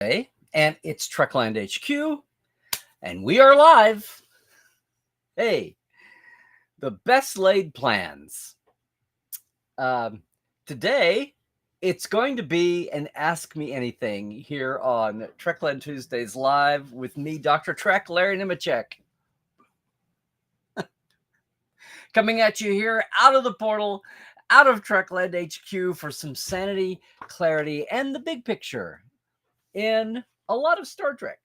And it's Trekland HQ, and we are live. Hey, the best laid plans. Today, it's going to be an Ask Me Anything here on Trekland Tuesdays Live with me, Dr. Trek, Larry Nemechek. Coming at you here out of the portal, out of Trekland HQ for some sanity, clarity, and the big picture in a lot of Star Trek.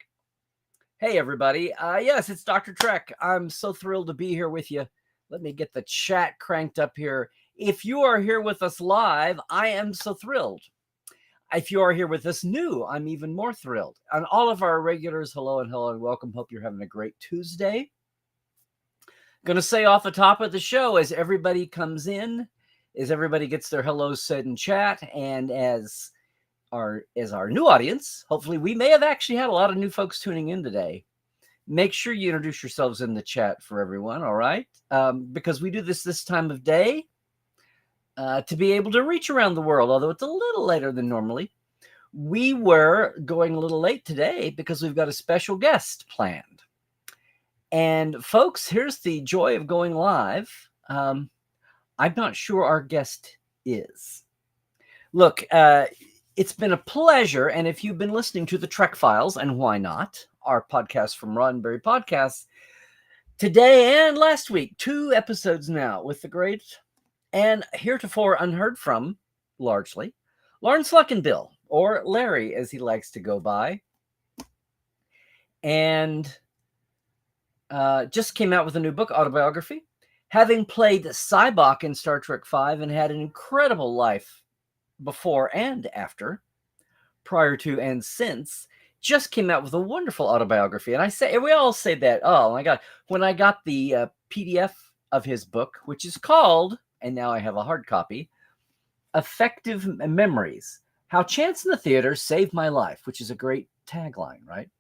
Hey, everybody. Yes, it's Dr. Trek. I'm so thrilled to be here with you. Let me get the chat cranked up here. If you are here with us live, I am so thrilled. If you are here with us new, I'm even more thrilled. And all of our regulars, hello and welcome. Hope you're having a great Tuesday. Going to say off the top of the show, as everybody comes in, as everybody gets their hellos said in chat, and as our new audience, hopefully we may have actually had a lot of new folks tuning in today. Make sure you introduce yourselves in the chat for everyone, all right? Because we do this time of day to be able to reach around the world, although it's a little later than normally. We were going a little late today because we've got a special guest planned. And folks, here's the joy of going live. I'm not sure our guest is. Look, it's been a pleasure, and if you've been listening to the Trek Files, and why not, our podcast from Roddenberry Podcasts, today and last week, 2 episodes now with the great and heretofore unheard from, largely, Lawrence Luckinbill, or Larry, as he likes to go by, and just came out with a new book, autobiography, having played Sybok in Star Trek V and had an incredible life before and after, prior to and since, just came out with a wonderful autobiography. And we all say that, oh my God, when I got the PDF of his book, which is called, and now I have a hard copy, Effective Memories, How Chance in the Theater Saved My Life, which is a great tagline, right?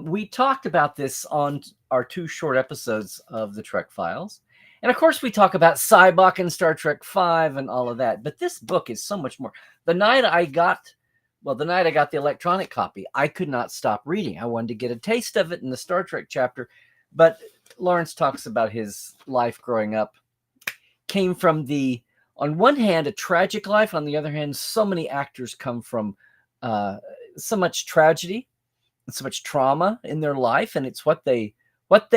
We talked about this on our 2 short episodes of the Trek Files. And of course, we talk about Sybok and Star Trek V and all of that. But this book is so much more. The night I got the electronic copy, I could not stop reading. I wanted to get a taste of it in the Star Trek chapter. But Lawrence talks about his life growing up. Came from on one hand, a tragic life. On the other hand, so many actors come from so much tragedy and so much trauma in their life. And it's what they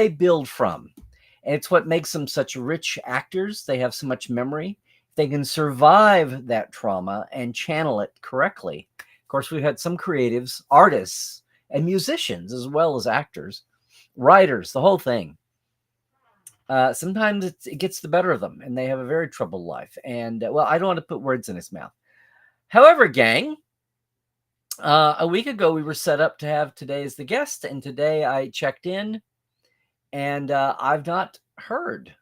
build from. And it's what makes them such rich actors. They have so much memory. They can survive that trauma and channel it correctly. Of course, we've had some creatives, artists, and musicians, as well as actors, writers, the whole thing. Sometimes it gets the better of them, and they have a very troubled life. And, well, I don't want to put words in his mouth. However, gang, a week ago, we were set up to have today as the guest, and today I checked in. And I've not heard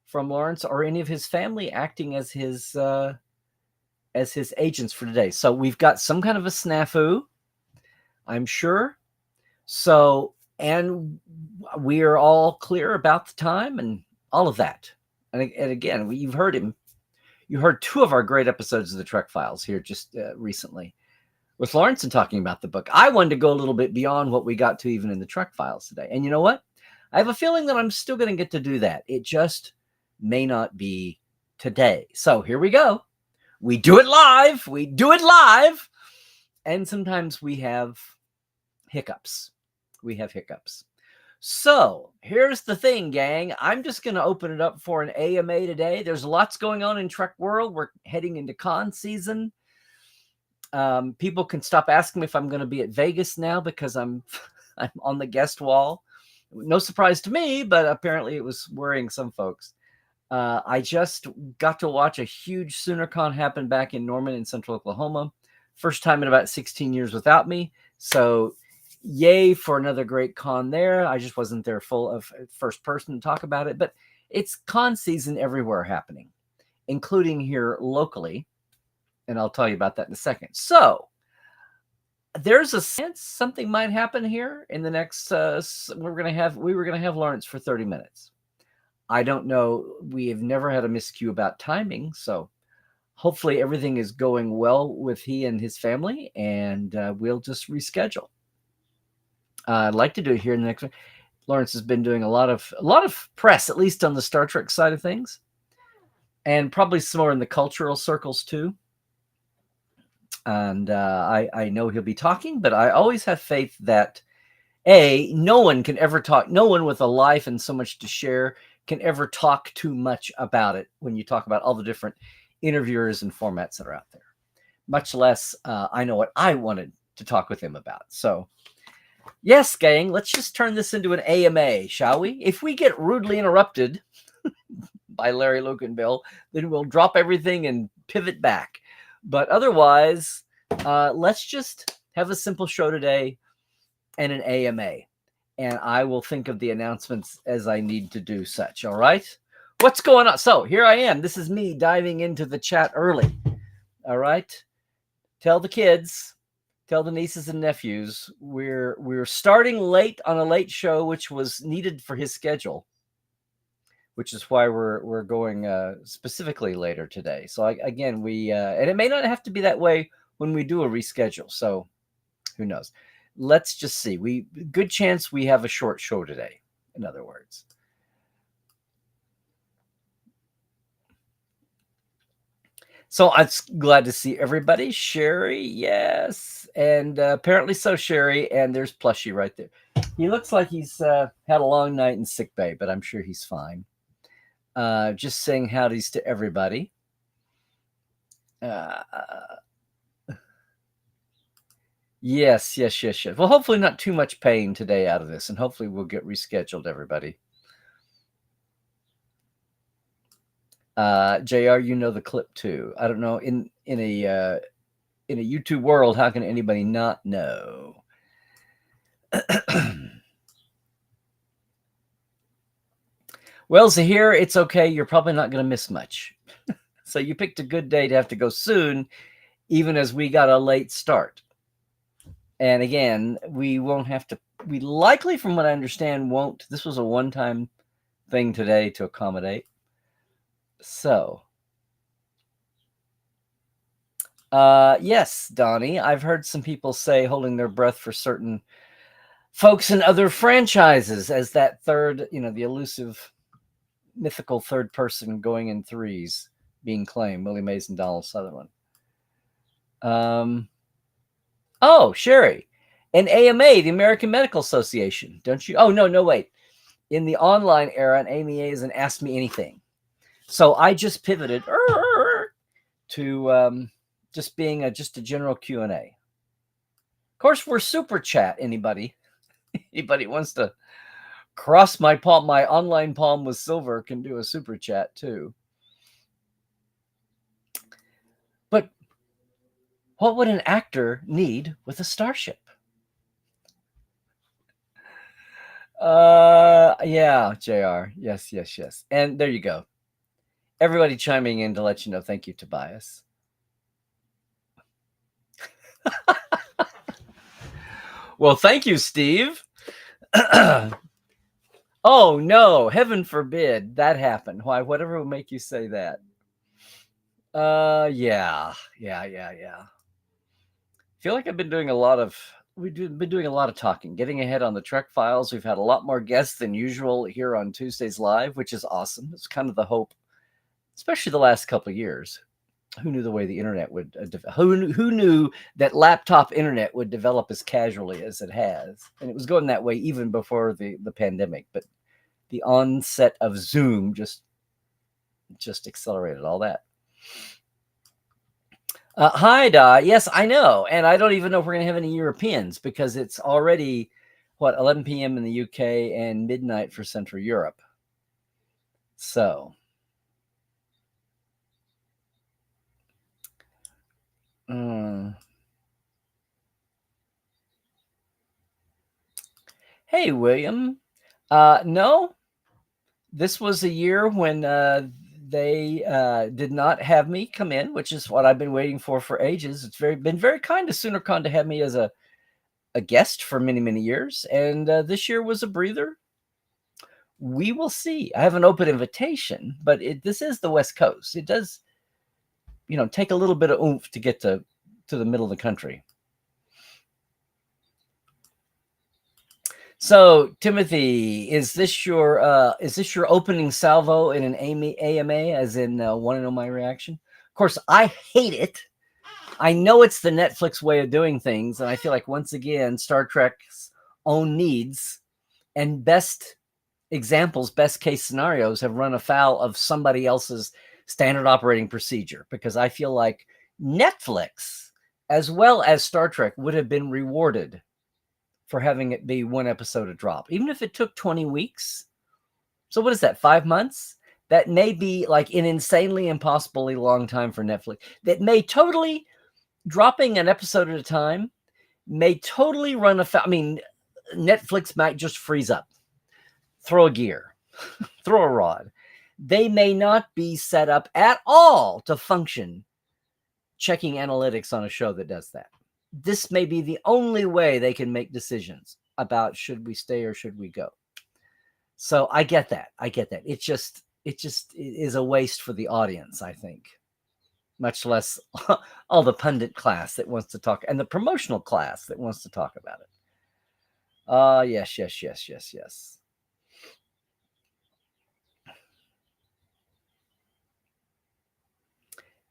from Lawrence or any of his family acting as his agents for today. So we've got some kind of a snafu, I'm sure. So, and we are all clear about the time and all of that. And again, you've heard him. You heard 2 of our great episodes of the Trek Files here just recently with Lawrence and talking about the book. I wanted to go a little bit beyond what we got to even in the Trek Files today. And you know what? I have a feeling that I'm still going to get to do that. It just may not be today. So here we go. We do it live. And sometimes we have hiccups. So here's the thing, gang. I'm just going to open it up for an AMA today. There's lots going on in Trek world. We're heading into con season. People can stop asking me if I'm going to be at Vegas now because I'm on the guest wall. No surprise to me, but apparently it was worrying some folks. I just got to watch a huge SoonerCon happen back in Norman in central Oklahoma. First time in about 16 years without me. So yay for another great con there. I just wasn't there full of first person to talk about it. But it's con season everywhere happening, including here locally. And I'll tell you about that in a second. So there's a sense something might happen here in the next, we were going to have Lawrence for 30 minutes. I don't know. We have never had a miscue about timing. So hopefully everything is going well with he and his family, and we'll just reschedule. I'd like to do it here in the next one. Lawrence has been doing a lot of press, at least on the Star Trek side of things, and probably some more in the cultural circles too. And I know he'll be talking, but I always have faith that no one can ever talk. No one with a life and so much to share can ever talk too much about it when you talk about all the different interviewers and formats that are out there. Much less, I know what I wanted to talk with him about. So, yes, gang, let's just turn this into an AMA, shall we? If we get rudely interrupted by Larry, Luke, and Bill, then we'll drop everything and pivot back. But otherwise, let's just have a simple show today and an AMA. And I will think of the announcements as I need to do such. All right. What's going on? So here I am. This is me diving into the chat early. All right. Tell the kids, tell the nieces and nephews, we're starting late on a late show, which was needed for his schedule, which is why we're going specifically later today. So again, and it may not have to be that way when we do a reschedule. So who knows? Let's just see. Good chance we have a short show today, in other words. So I'm glad to see everybody. Sherry, yes. And apparently so, Sherry. And there's Plushy right there. He looks like he's had a long night in sick bay, but I'm sure he's fine. Just saying howdies to everybody. Yes. Well, hopefully not too much pain today out of this, and hopefully we'll get rescheduled, everybody. JR, you know the clip too. I don't know, in a YouTube world, how can anybody not know? Well, Zahir, it's okay. You're probably not going to miss much. So you picked a good day to have to go soon, even as we got a late start. And again, we won't have to, we likely, from what I understand, won't. This was a one-time thing today to accommodate. So, yes, Donnie, I've heard some people say holding their breath for certain folks in other franchises as that third, the elusive, mythical third person going in threes being claimed, Willie Mays and Donald Sutherland. Oh, Sherry, an AMA, the American Medical Association, don't you? Oh, no, wait. In the online era, an AMA isn't Ask Me Anything. So I just pivoted to just being just a general Q&A. Of course, we're super chat. Anybody wants to cross my palm, my online palm with silver, can do a super chat too. But what would an actor need with a starship? Yeah, JR. Yes. And there you go. Everybody chiming in to let you know. Thank you, Tobias. Well, thank you, Steve. Oh, no. Heaven forbid that happened. Why? Whatever would make you say that? Yeah. I feel like I've been doing we've been doing a lot of talking, getting ahead on the Trek files. We've had a lot more guests than usual here on Tuesdays Live, which is awesome. It's kind of the hope, especially the last couple of years. Who knew the way the internet would, who knew that laptop internet would develop as casually as it has? And it was going that way even before the pandemic, but the onset of Zoom just accelerated all that. Hi, Da. Yes, I know. And I don't even know if we're going to have any Europeans because it's already, 11 p.m. in the UK and midnight for Central Europe. So. Hey, William. No, this was a year when they did not have me come in, which is what I've been waiting for ages. It's been very kind to SoonerCon to have me as a guest for many, many years. And this year was a breather. We will see. I have an open invitation, but this is the West Coast. It does take a little bit of oomph to get to the middle of the country. So, Timothy, is this your opening salvo in an AMA, as in want to know my reaction? Of course, I hate it. I know it's the Netflix way of doing things, and I feel like once again, Star Trek's own needs and best examples, best case scenarios have run afoul of somebody else's standard operating procedure, because I feel like Netflix, as well as Star Trek, would have been rewarded for having it be one episode a drop, even if it took 20 weeks. So what is that, 5 months? That may be like an insanely impossibly long time for Netflix. That may totally, dropping an episode at a time, may totally run afoul. I mean, Netflix might just freeze up, throw a gear, throw a rod. They may not be set up at all to function checking analytics on a show that does that. This may be the only way they can make decisions about should we stay or should we go. So I get that. It just is a waste for the audience, I think. Much less all the pundit class that wants to talk, and the promotional class that wants to talk about it. Yes.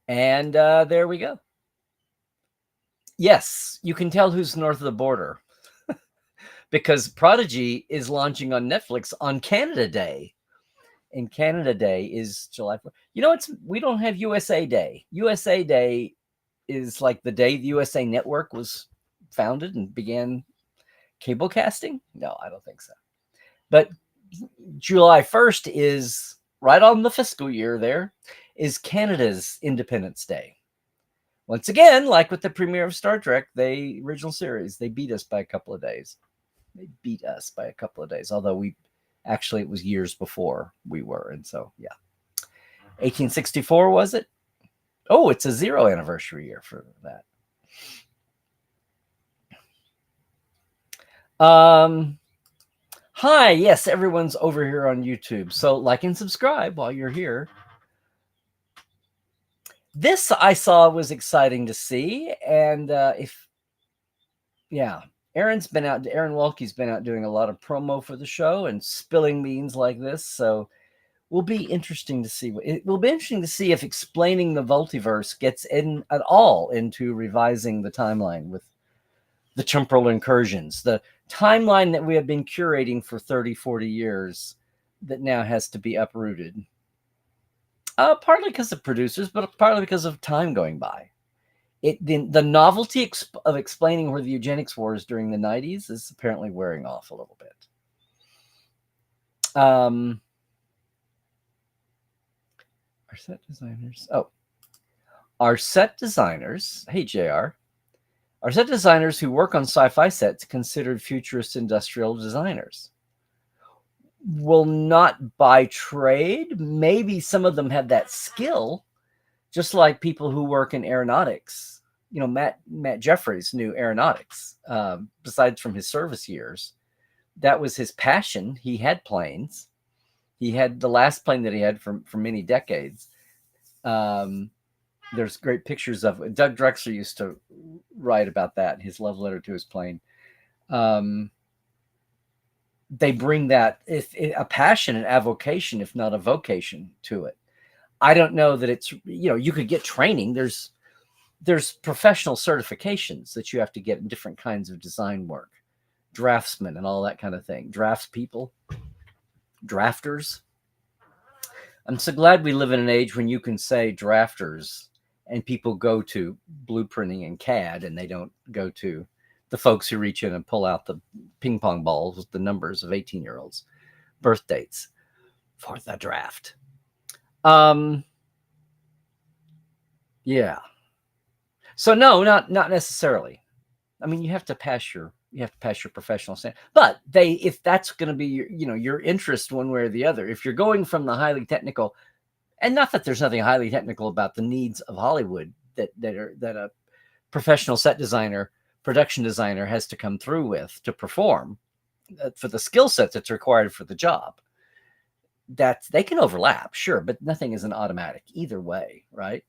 And there we go. Yes, you can tell who's north of the border because Prodigy is launching on Netflix on Canada Day. And Canada Day is July 4th. We don't have USA Day. USA Day is like the day the USA Network was founded and began cable casting. No, I don't think so. But July 1st is right on the fiscal year. There is Canada's Independence Day. Once again, like with the premiere of Star Trek, the original series, they beat us by a couple of days. Although it was years before we were. And so, yeah. 1864, was it? Oh, it's a 0 anniversary year for that. Hi, yes, everyone's over here on YouTube. So like and subscribe while you're here. This I saw was exciting to see. And Aaron Walke's been out doing a lot of promo for the show and spilling beans like this. So will be interesting to see. It will be interesting to see if explaining the multiverse gets in at all into revising the timeline with the temporal incursions, the timeline that we have been curating for 30, 40 years that now has to be uprooted. Partly because of producers, but partly because of time going by. The novelty of explaining where the eugenics wars during the 90s is apparently wearing off a little bit. Our set designers. Hey, JR. Our set designers who work on sci-fi sets considered futurist industrial designers. Will not by trade. Maybe some of them have that skill, just like people who work in aeronautics. Matt Jeffries knew aeronautics. Besides from his service years, that was his passion. He had planes. He had the last plane that he had for many decades. There's great pictures of it. Doug Drexler used to write about that in his love letter to his plane. They bring that a passion and avocation, if not a vocation, to it. I don't know that it's, you could get training. There's professional certifications that you have to get in different kinds of design work, draftsmen and all that kind of thing. Draftspeople, drafters. I'm so glad we live in an age when you can say drafters and people go to blueprinting and CAD and they don't go to the folks who reach in and pull out the ping pong balls with the numbers of 18-year-olds' birth dates for the draft. Yeah. So no, not necessarily. I mean, you have to pass your professional standard. But if that's going to be your interest one way or the other, if you're going from the highly technical, and not that there's nothing highly technical about the needs of Hollywood that a professional set designer, production designer has to come through with to perform for the skill set that's required for the job. That they can overlap, sure, but nothing is an automatic either way, right?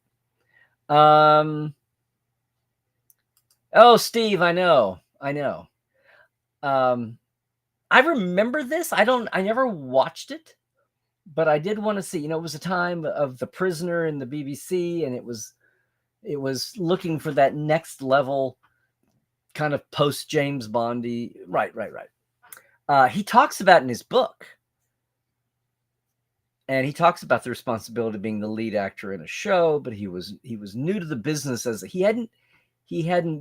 Oh, Steve, I know. I remember this. I never watched it, but I did want to see. It was a time of The Prisoner in the BBC, and it was looking for that next level kind of post James Bondy. Right. He talks about in his book, and he talks about the responsibility of being the lead actor in a show, but he was new to the business, as he hadn't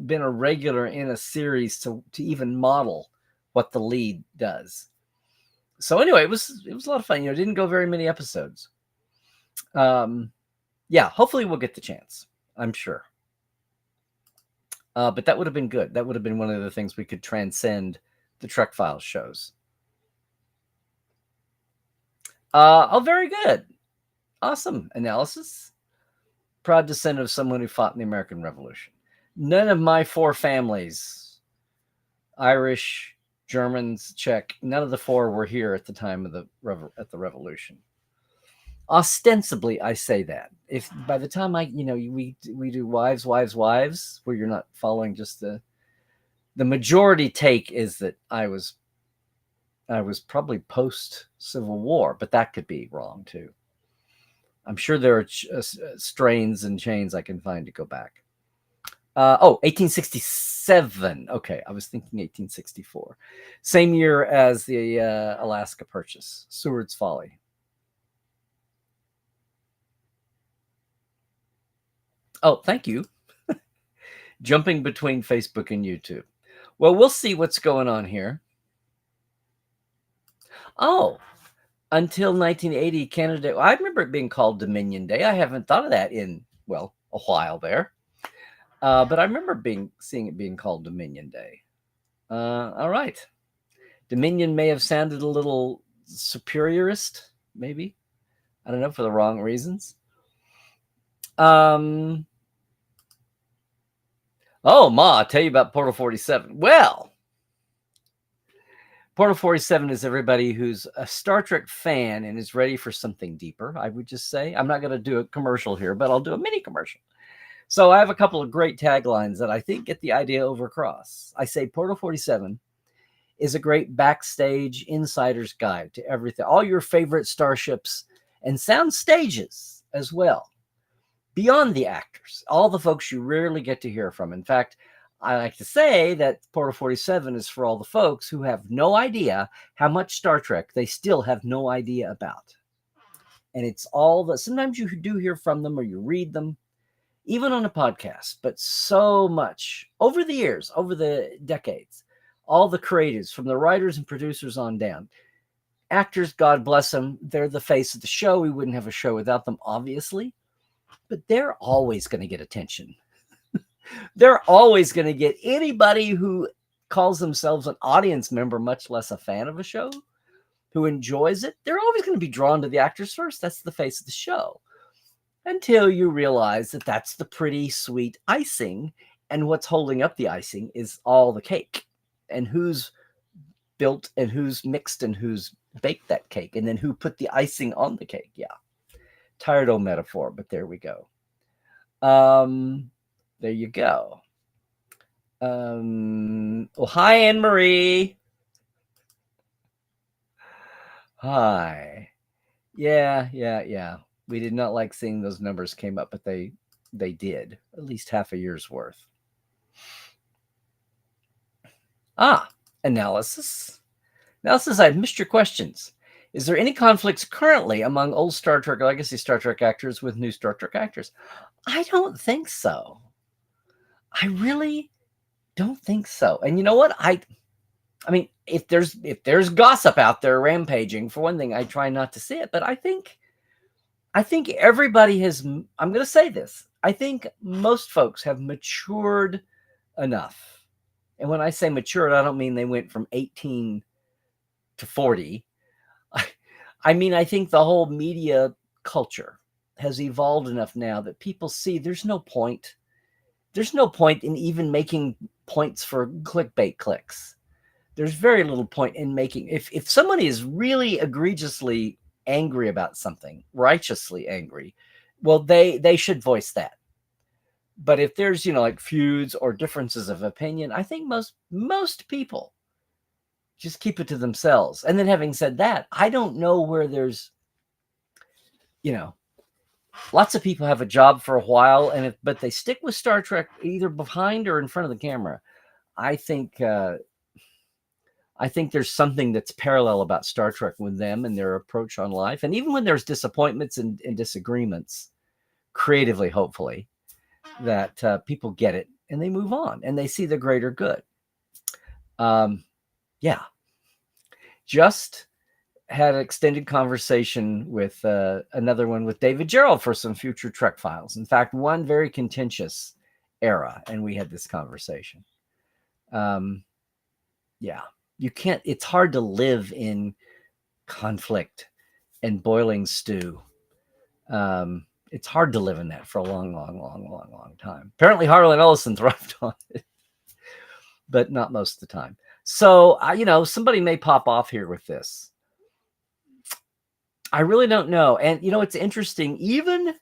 been a regular in a series to even model what the lead does. So anyway, it was a lot of fun. It didn't go very many episodes. Yeah, hopefully we'll get the chance. I'm sure. But that would have been good. That would have been one of the things we could transcend the Trek Files shows. Oh, very good. Awesome analysis. Proud descendant of someone who fought in the American Revolution. None of my four families, Irish, Germans, Czech, none of the four were here at the time of the Revolution. Ostensibly, I say that. If by the time we do wives, where you're not following just the majority take is that I was probably post Civil War, but that could be wrong too. I'm sure there are strains and chains I can find to go back. 1867. Okay, I was thinking 1864. Same year as the Alaska Purchase, Seward's Folly. Oh, thank you. Jumping between Facebook and YouTube. Well, we'll see what's going on here. Oh, until 1980, Canada. I remember it being called Dominion Day. I haven't thought of that in, a while there. But I remember seeing it being called Dominion Day. All right. Dominion may have sounded a little superiorist, maybe. I don't know, for the wrong reasons. Oh, Ma, I'll tell you about Portal 47. Well, Portal 47 is everybody who's a Star Trek fan and is ready for something deeper, I would just say. I'm not going to do a commercial here, but I'll do a mini commercial. So I have a couple of great taglines that I think get the idea over across. I say Portal 47 is a great backstage insider's guide to everything, all your favorite starships and sound stages as well. Beyond the actors, all the folks you rarely get to hear from. In fact, I like to say that Portal 47 is for all the folks who have no idea how much Star Trek they still have no idea about. And it's all that sometimes you do hear from them or you read them, even on a podcast, but so much over the years, over the decades, all the creatives from the writers and producers on down. Actors, God bless them, they're the face of the show. We wouldn't have a show without them, obviously, but they're always going to get attention. They're always going to get anybody who calls themselves an audience member, much less a fan of a show, who enjoys it. They're always going to be drawn to the actors first. That's the face of the show. Until you realize that that's the pretty sweet icing, and what's holding up the icing is all the cake, and who's built and who's mixed and who's baked that cake, and then who put the icing on the cake. Yeah. Tired old metaphor, but there we go. There you go. Oh, hi, Anne-Marie. Hi. Yeah. We did not like seeing those numbers came up, but they did. At least half a year's worth. Analysis. Analysis, I've missed your questions. Is there any conflicts currently among old Star Trek legacy Star Trek actors with new Star Trek actors? I don't think so. I really don't think so. And you know what? I mean, if there's gossip out there rampaging, for one thing, I try not to see it, but I think everybody has, I'm going to say this, I think most folks have matured enough. And when I say matured, I don't mean they went from 18 to 40. I mean, I think the whole media culture has evolved enough now that people see there's no point. There's no point in even making points for clickbait clicks. There's very little point in making, if somebody is really egregiously angry about something, righteously angry, well, they should voice that. But if there's, like feuds or differences of opinion, I think most people just keep it to themselves. And then having said that, I don't know where there's, lots of people have a job for a while, but they stick with Star Trek either behind or in front of the camera. I think there's something that's parallel about Star Trek with them and their approach on life. And even when there's disappointments and disagreements, creatively, hopefully, that people get it and they move on and they see the greater good. Yeah. Just had an extended conversation with another one with David Gerald for some future Trek files. In fact, one very contentious era, and we had this conversation. Yeah. You can't, it's hard to live in conflict and boiling stew. It's hard to live in that for a long time. Apparently Harlan Ellison thrived on it, but not most of the time. So, somebody may pop off here with this. I really don't know. And, it's interesting. Even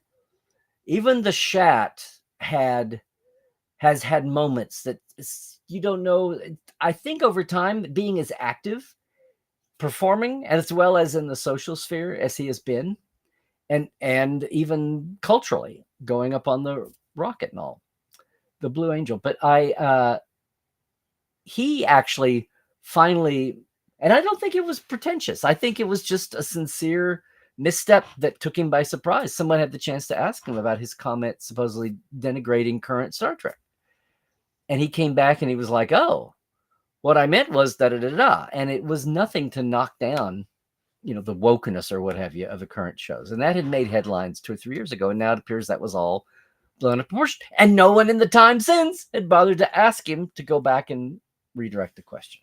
the Shat has had moments that you don't know. I think over time, being as active, performing as well as in the social sphere as he has been, and even culturally going up on the rocket and all, the Blue Angel. But he actually finally, and I don't think it was pretentious. I think it was just a sincere misstep that took him by surprise. Someone had the chance to ask him about his comment supposedly denigrating current Star Trek. And he came back and he was like, oh, what I meant was da-da-da-da. And it was nothing to knock down, the wokeness or what have you of the current shows. And that had made headlines 2 or 3 years ago. And now it appears that was all blown up proportion. And no one in the time since had bothered to ask him to go back and redirect the question.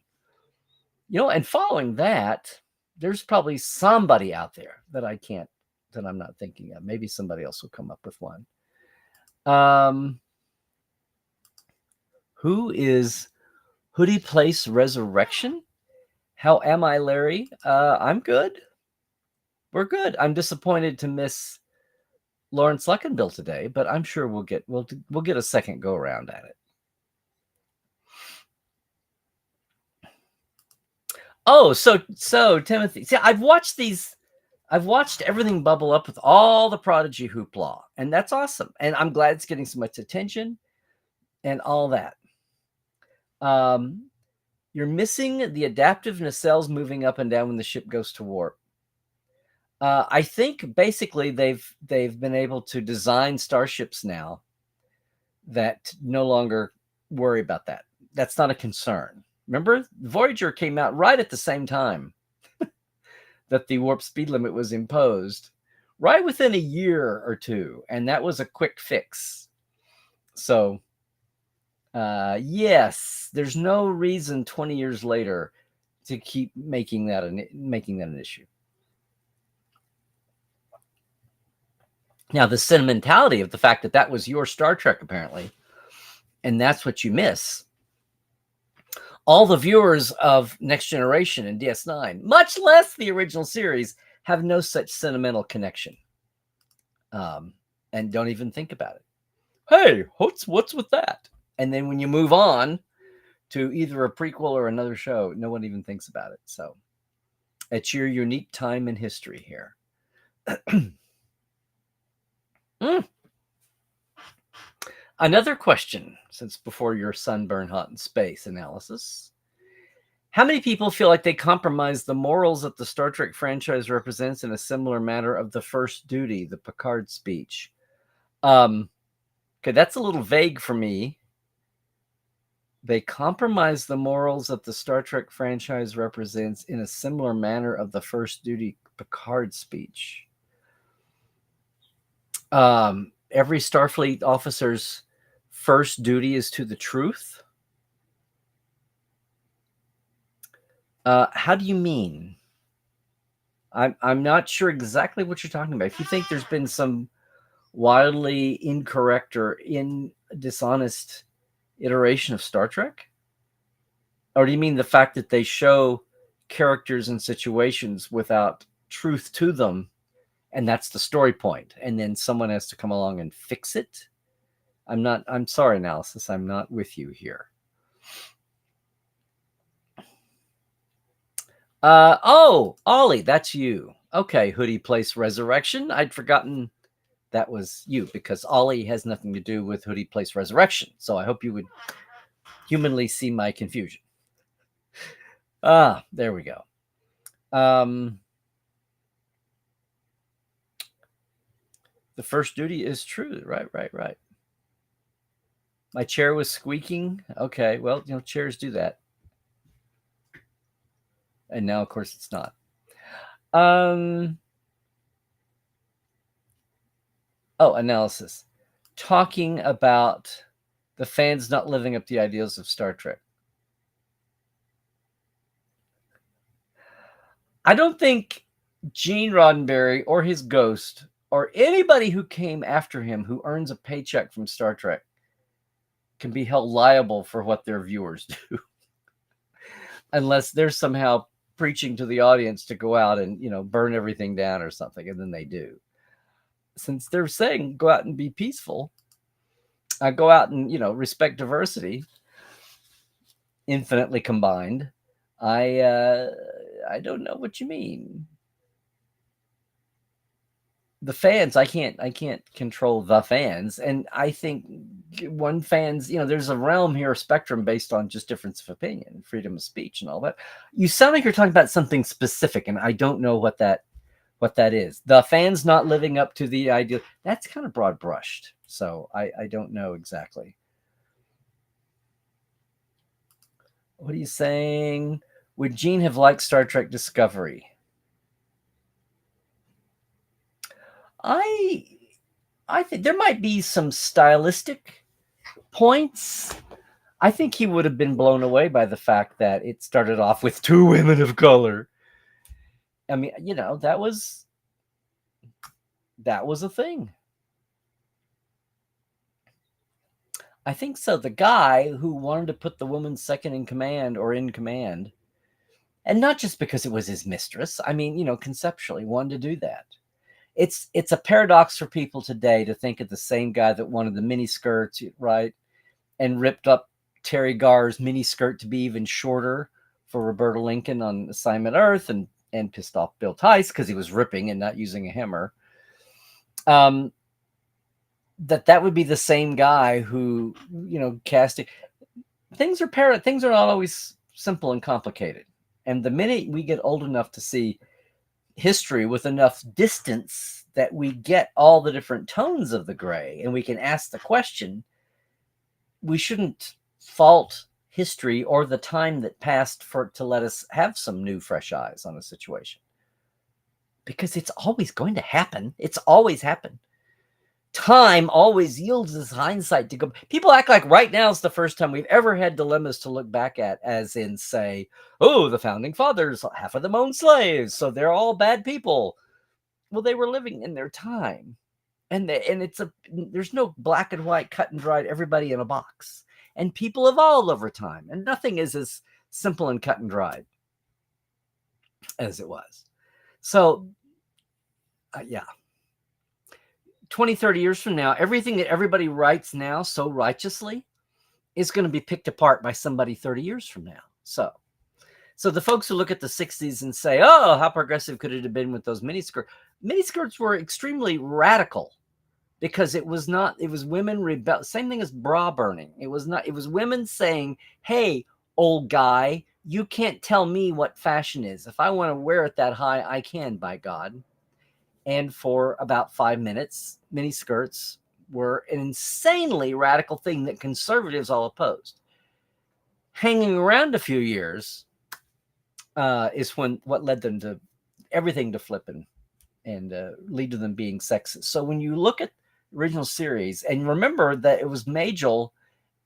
And following that, there's probably somebody out there that I'm not thinking of. Maybe somebody else will come up with one. Who is Hoodie Place Resurrection? How am I, Larry? I'm good. We're good. I'm disappointed to miss Lawrence Luckenbill today, but I'm sure we'll get a second go around at it. Oh, so Timothy, see, I've watched everything bubble up with all the Prodigy hoopla, and that's awesome. And I'm glad it's getting so much attention and all that. You're missing the adaptive nacelles moving up and down when the ship goes to warp. I think basically they've been able to design starships now that no longer worry about that. That's not a concern. Remember, Voyager came out right at the same time that the warp speed limit was imposed, right within a year or two, and that was a quick fix. So, yes, there's no reason 20 years later to keep making that an issue. Now, the sentimentality of the fact that was your Star Trek, apparently, and that's what you miss. All the viewers of Next Generation and DS9, much less the original series, have no such sentimental connection, and don't even think about it. Hey, what's with that? And then when you move on to either a prequel or another show, no one even thinks about it. So it's your unique time in history here. Another question, since before your sunburn hot in space analysis. How many people feel like they compromise the morals that the Star Trek franchise represents in a similar manner of the first duty, the Picard speech? Okay, that's a little vague for me. They compromise the morals that the Star Trek franchise represents in a similar manner of the first duty, Picard speech. Every Starfleet officer's first duty is to the truth. How do you mean? I'm not sure exactly what you're talking about. If you think there's been some wildly incorrect or dishonest iteration of Star Trek, or do you mean the fact that they show characters and situations without truth to them, and that's the story point, and then someone has to come along and fix it? I'm sorry, Analysis. I'm not with you here. Oh, Ollie, that's you. Okay, Hoodie Place Resurrection. I'd forgotten that was you because Ollie has nothing to do with Hoodie Place Resurrection. So I hope you would humanly see my confusion. There we go. The first duty is true. Right. My chair was squeaking. Okay, well, chairs do that. And now, of course, it's not. Analysis. Talking about the fans not living up to the ideals of Star Trek. I don't think Gene Roddenberry or his ghost or anybody who came after him who earns a paycheck from Star Trek can be held liable for what their viewers do. Unless they're somehow preaching to the audience to go out and, burn everything down or something, and then they do. Since they're saying go out and be peaceful, go out and, respect diversity, infinitely combined, I don't know what you mean. The fans, I can't control the fans, and I think one fans, there's a realm here, a spectrum based on just difference of opinion, freedom of speech, and all that. You sound like you're talking about something specific, and I don't know what that is. The fans not living up to the ideal. That's kind of broad brushed, so I don't know exactly. What are you saying? Would Gene have liked Star Trek Discovery? I think there might be some stylistic points. I think he would have been blown away by the fact that it started off with 2 women of color. I mean, that was a thing. I think so. The guy who wanted to put the woman second in command or in command, and not just because it was his mistress. I mean, conceptually wanted to do that. It's a paradox for people today to think of the same guy that wanted the mini skirts, right, and ripped up Terry Garr's mini skirt to be even shorter for Roberta Lincoln on Assignment Earth, and pissed off Bill Tice because he was ripping and not using a hammer. That would be the same guy who, casting. Things are not always simple and complicated. And the minute we get old enough to see history with enough distance that we get all the different tones of the gray and we can ask the question, we shouldn't fault history or the time that passed to let us have some new fresh eyes on a situation, because it's always going to happen. It's always happened. Time always yields this hindsight to go. People act like right now is the first time we've ever had dilemmas to look back at, as in, say, oh, the founding fathers, half of them owned slaves, so they're all bad people. Well, they were living in their time, and there's no black and white, cut and dried, everybody in a box. And people evolve over time, and nothing is as simple and cut and dried as it was. So, yeah. 20, 30 years from now, everything that everybody writes now so righteously is going to be picked apart by somebody 30 years from now. So the folks who look at the 60s and say, oh, how progressive could it have been with those miniskirts? Miniskirts were extremely radical because it was women rebel. Same thing as bra burning. It was women saying, hey, old guy, you can't tell me what fashion is. If I want to wear it that high, I can, by God. And for about 5 minutes, miniskirts were an insanely radical thing that conservatives all opposed. Hanging around a few years is what led them to everything to flip and lead to them being sexist. So when you look at the original series, and remember that it was Majel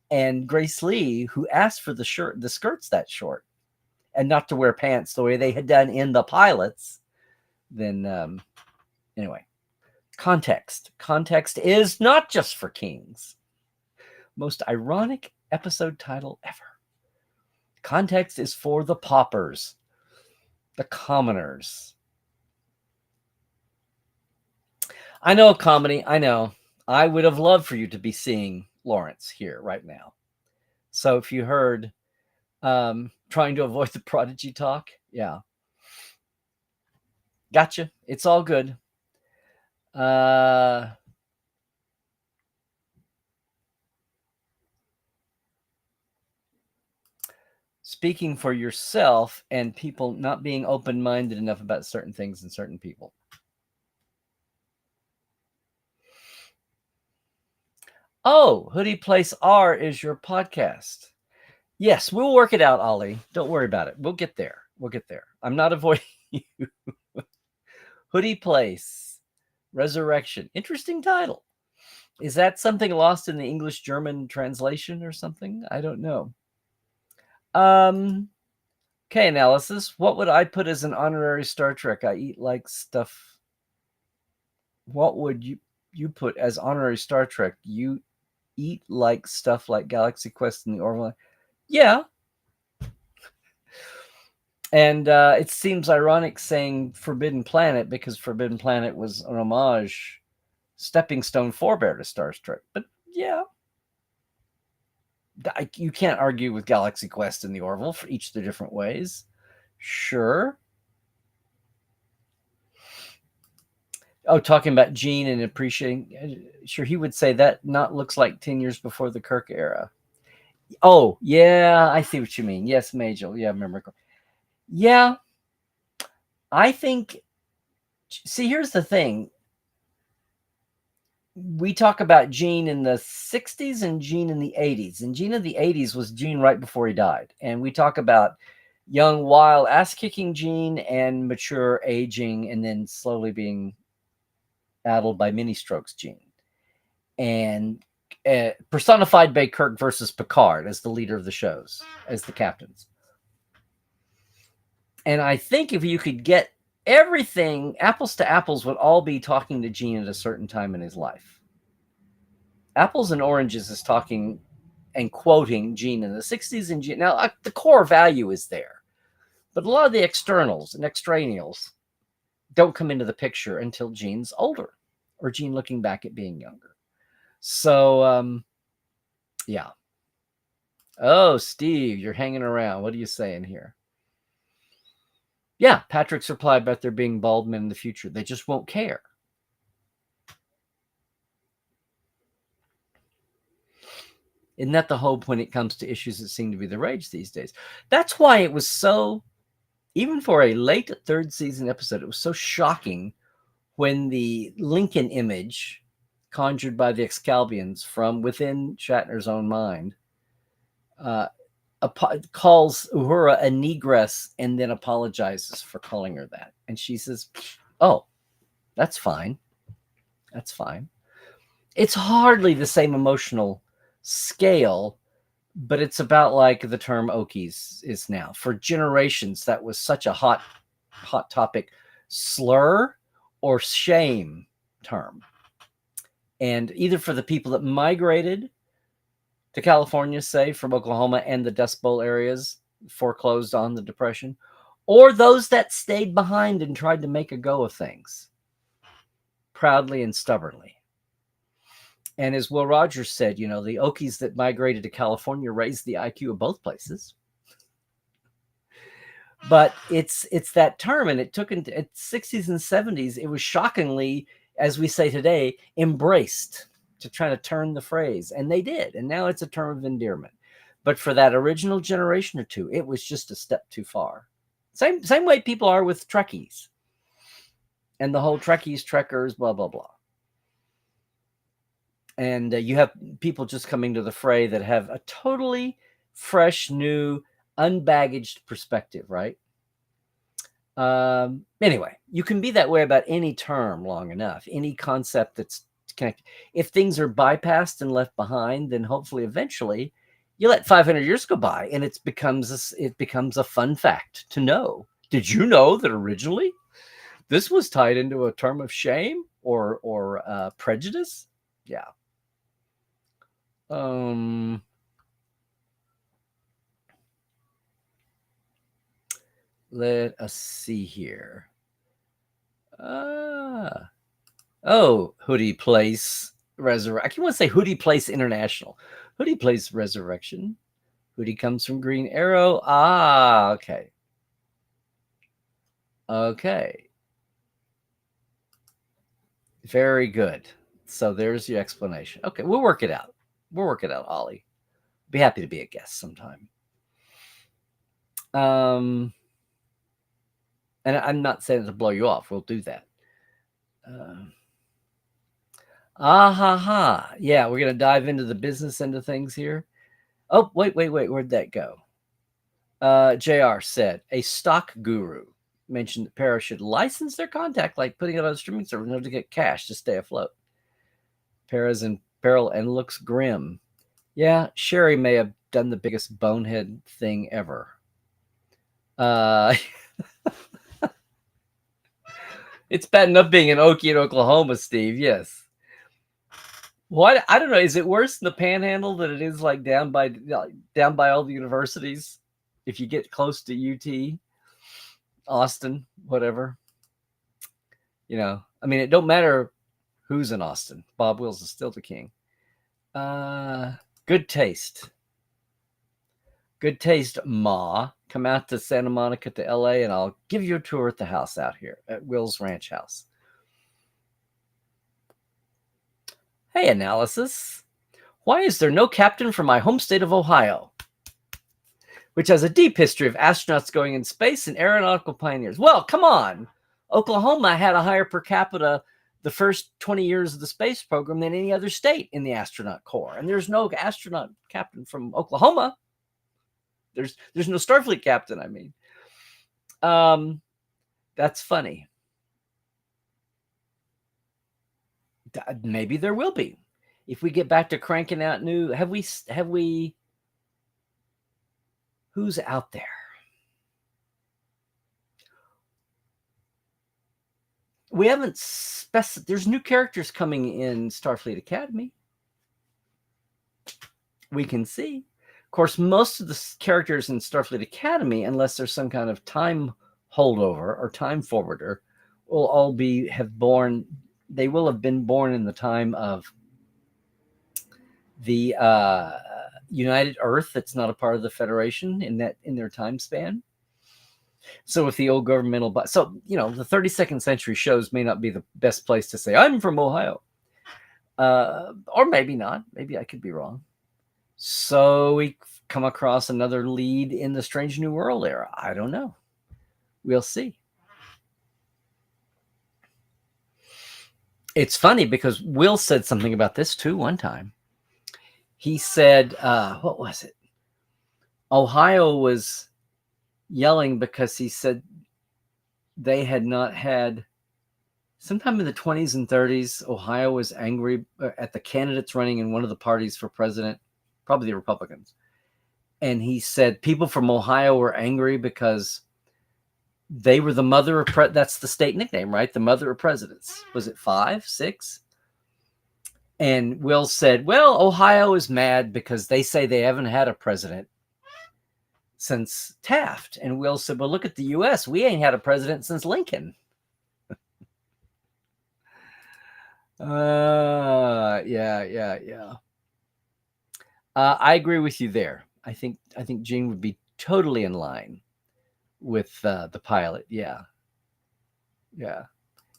and Grace Lee who asked for the skirts that short, and not to wear pants the way they had done in the pilots, then anyway, context. Context is not just for kings. Most ironic episode title ever. Context is for the paupers, the commoners. I know, comedy. I know. I would have loved for you to be seeing Lawrence here right now. So if you heard trying to avoid the Prodigy talk, yeah. Gotcha. It's all good. Speaking for yourself and people not being open-minded enough about certain things and certain people. Oh, Hoodie Place R is your podcast. Yes, we'll work it out, Ollie. Don't worry about it. We'll get there. We'll get there. I'm not avoiding you. Hoodie Place Resurrection. Interesting title. Is that something lost in the English-German translation or something? I don't know. Okay, analysis. What would I put as an honorary Star Trek? I eat like stuff. What would you put as honorary Star Trek? You eat like stuff like Galaxy Quest and the Orville. Yeah. And it seems ironic saying Forbidden Planet because Forbidden Planet was an homage, stepping stone forebear to Star Trek. But yeah, you can't argue with Galaxy Quest and the Orville for each of the different ways. Sure. Oh, talking about Gene and appreciating. Sure, he would say that not looks like 10 years before the Kirk era. Oh, yeah, I see what you mean. Yes, Majel. Yeah, I remember. Yeah, I think. See, here's the thing. We talk about Gene in the 60s and Gene in the 80s. And Gene in the 80s was Gene right before he died. And we talk about young, wild, ass-kicking Gene and mature aging and then slowly being addled by mini strokes Gene. And personified by Kirk versus Picard as the leader of the shows, as the captains. And I think if you could get everything, apples to apples would all be talking to Gene at a certain time in his life. Apples and Oranges is talking and quoting Gene in the 60s. And Gene, now the core value is there. But a lot of the externals and extraneals don't come into the picture until Gene's older or Gene looking back at being younger. So, yeah. Oh, Steve, you're hanging around. What are you saying here? Yeah, Patrick's replied about there being bald men in the future. They just won't care. Isn't that the hope when it comes to issues that seem to be the rage these days? That's why it was so, even for a late third season episode, it was so shocking when the Lincoln image conjured by the Excalbians from within Shatner's own mind calls Uhura a negress and then apologizes for calling her that. And she says, oh, that's fine. That's fine. It's hardly the same emotional scale, but it's about like the term Okies is now. For generations, that was such a hot topic. Slur or shame term. And either for the people that migrated to California, say, from Oklahoma and the Dust Bowl areas, foreclosed on the Depression, or those that stayed behind and tried to make a go of things, proudly and stubbornly. And as Will Rogers said, you know, the Okies that migrated to California raised the IQ of both places. But it's that term, and it took in 60s and 70s, it was shockingly, as we say today, embraced to try to turn the phrase. And they did. And now it's a term of endearment. But for that original generation or two, it was just a step too far. Same way people are with Trekkies. And the whole Trekkies, Trekkers, blah, blah, blah. And you have people just coming to the fray that have a totally fresh, new, unbaggaged perspective, right? Anyway, you can be that way about any term long enough, any concept that's connected. If things are bypassed and left behind, then hopefully eventually you let 500 years go by and it becomes a fun fact to know. Did you know that originally this was tied into a term of shame or prejudice? Yeah. Let us see here. Oh, Hoodie Place. Resurrection. I want to say Hootie Place International. Hootie Place Resurrection. Hootie comes from Green Arrow. Ah, okay. Okay. Very good. So there's your explanation. Okay, we'll work it out. We'll work it out, Ollie. Be happy to be a guest sometime. And I'm not saying to blow you off. We'll do that. Yeah, we're gonna dive into the business end of things here. Oh, wait. Where'd that go? JR said a stock guru mentioned that Para should license their contact, like putting it on a streaming service in order to get cash to stay afloat. Para's in peril and looks grim. Yeah, Sherry may have done the biggest bonehead thing ever. It's bad enough being an Okie in Oklahoma, Steve. Yes. What? I don't know. Is it worse in the Panhandle than it is like down by all the universities? If you get close to UT, Austin, whatever. You know, I mean, it don't matter who's in Austin. Bob Wills is still the king. Good taste. Good taste, Ma. Come out to Santa Monica to LA and I'll give you a tour at the house out here at Will's Ranch House. Hey, Analysis. Why is there no captain from my home state of Ohio, which has a deep history of astronauts going in space and aeronautical pioneers? Well, come on. Oklahoma had a higher per capita the first 20 years of the space program than any other state in the astronaut corps. And there's no astronaut captain from Oklahoma. There's no Starfleet captain, I mean. That's funny. Maybe there will be. If we get back to cranking out new, have we who's out there? We haven't there's new characters coming in Starfleet Academy. We can see. Of course, most of the characters in Starfleet Academy, unless there's some kind of time holdover or time forwarder, will all they will have been born in the time of the United Earth that's not a part of the Federation in their time span. So if the old governmental, the 32nd century shows may not be the best place to say I'm from Ohio, or maybe not. Maybe I could be wrong. So we come across another lead in the Strange New World era. I don't know. We'll see. It's funny because Will said something about this too one time. He said, what was it? Ohio was yelling because he said they had not had, sometime in the 20s and 30s, Ohio was angry at the candidates running in one of the parties for president, probably the Republicans. And he said people from Ohio were angry because they were the mother of, that's the state nickname, right? The mother of presidents. Was it 5, 6? And Will said, well, Ohio is mad because they say they haven't had a president since Taft. And Will said, well, look at the U.S. We ain't had a president since Lincoln. Yeah. I agree with you there. I think Gene would be totally in line with the pilot. Yeah,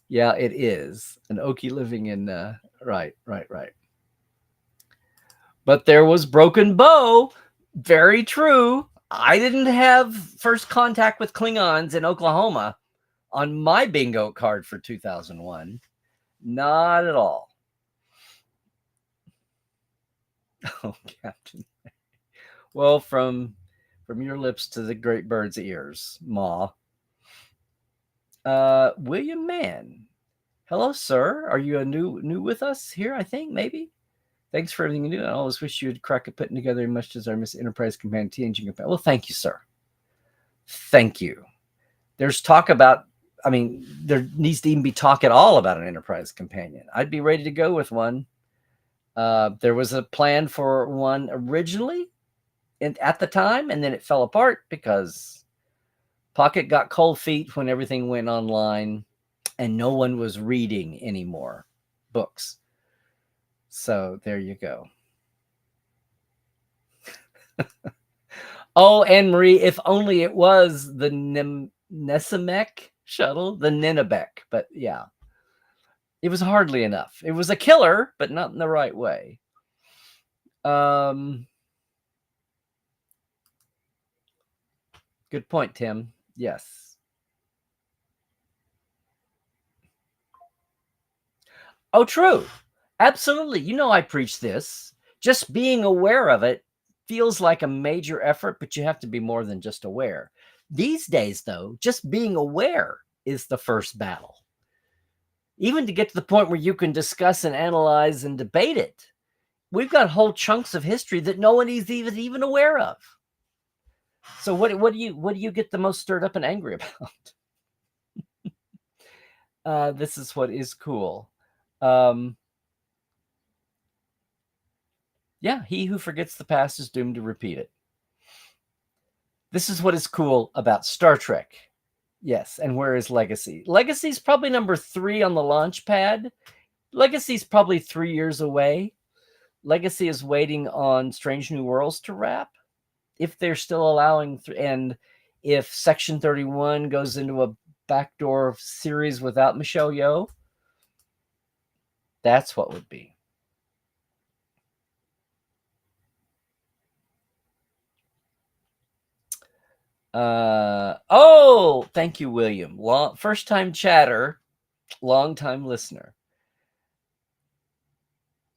it is an Okie living in right. But there was Broken Bow. Very true. I didn't have first contact with Klingons in Oklahoma on my bingo card for 2001. Not at all. Oh, Captain. Well, from your lips to the great bird's ears, Ma. William Mann. Hello, sir. Are you new with us here? I think maybe. Thanks for everything you do. I always wish you would crack at putting together as much as our Miss Enterprise Companion TNG Companion. Well, thank you, sir. Thank you. There's talk about, there needs to even be talk at all about an Enterprise Companion. I'd be ready to go with one. There was a plan for one originally at the time, and then it fell apart because Pocket got cold feet when everything went online and no one was reading anymore books. So there you go. Oh, Anne Marie, if only it was the Nesemek shuttle, the Ninebek. But yeah, it was hardly enough. It was a killer, but not in the right way. Good point, Tim. Yes. Oh, true. Absolutely. You know, I preach this. Just being aware of it feels like a major effort, but you have to be more than just aware. These days, though, just being aware is the first battle. Even to get to the point where you can discuss and analyze and debate it, we've got whole chunks of history that no one is even aware of. So what do you get the most stirred up and angry about? This is what is cool. Yeah, he who forgets the past is doomed to repeat it. This is what is cool about Star Trek. Yes, and where is Legacy? Legacy's probably number 3 on the launch pad. Legacy's probably 3 years away. Legacy is waiting on Strange New Worlds to wrap. If they're still allowing, and if Section 31 goes into a backdoor series without Michelle Yeoh, that's what would be. Oh, thank you, William. First time chatter, long time listener.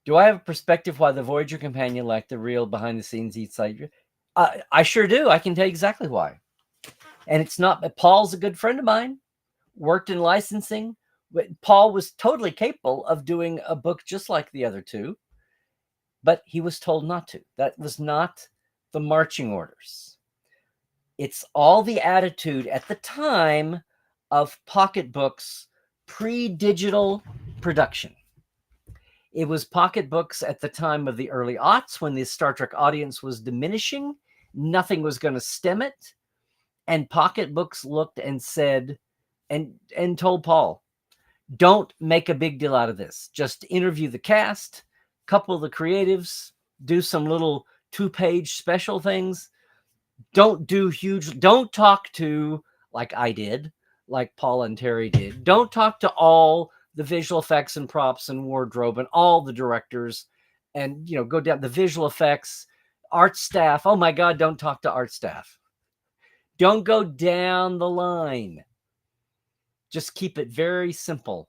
Do I have a perspective why the Voyager companion lacked the real behind the scenes inside? I sure do. I can tell you exactly why. And it's not. Paul's a good friend of mine. Worked in licensing. Paul was totally capable of doing a book just like the other two, but he was told not to. That was not the marching orders. It's all the attitude at the time of pocketbooks pre-digital production. It was pocketbooks at the time of the early aughts when the Star Trek audience was diminishing. Nothing was going to stem it. And pocketbooks looked and said, and told Paul, don't make a big deal out of this. Just interview the cast, couple the creatives, do some little 2-page special things. Don't talk to, like I did, like Paul and Terry did. Don't talk to all the visual effects and props and wardrobe and all the directors, and go down the visual effects, art staff. Oh my God, don't talk to art staff. Don't go down the line. Just keep it very simple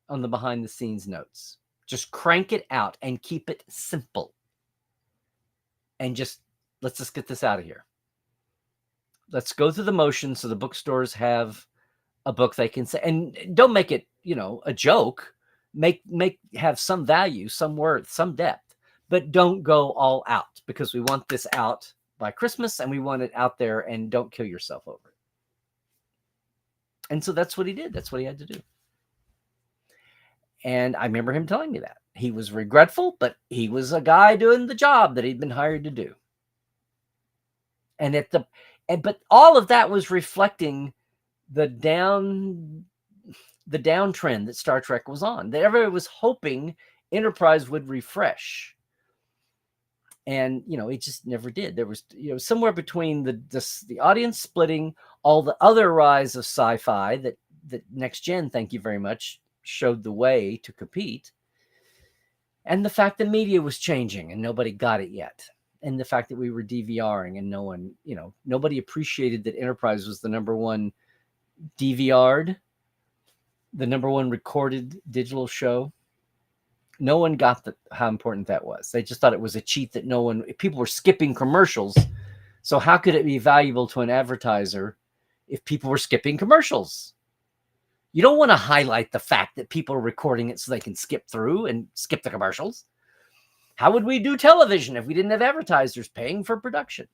on the behind the scenes notes. Just crank it out and keep it simple. And let's just get this out of here. Let's go through the motions so the bookstores have a book they can say, and don't make it, a joke. Have some value, some worth, some depth, but don't go all out, because we want this out by Christmas and we want it out there, and don't kill yourself over it. And so that's what he did. That's what he had to do. And I remember him telling me that. He was regretful, but he was a guy doing the job that he'd been hired to do. But all of that was reflecting the downtrend that Star Trek was on. That everybody was hoping Enterprise would refresh. And, it just never did. There was, somewhere between the audience splitting, all the other rise of sci-fi that Next Gen, thank you very much, showed the way to compete, and the fact the media was changing and nobody got it yet, and the fact that we were DVRing and no one, nobody appreciated that Enterprise was the number one DVR'd, the number one recorded digital show. No one got how important that was. They just thought it was a cheat that people were skipping commercials. So how could it be valuable to an advertiser if people were skipping commercials? You don't want to highlight the fact that people are recording it so they can skip through and skip the commercials. How would we do television if we didn't have advertisers paying for production,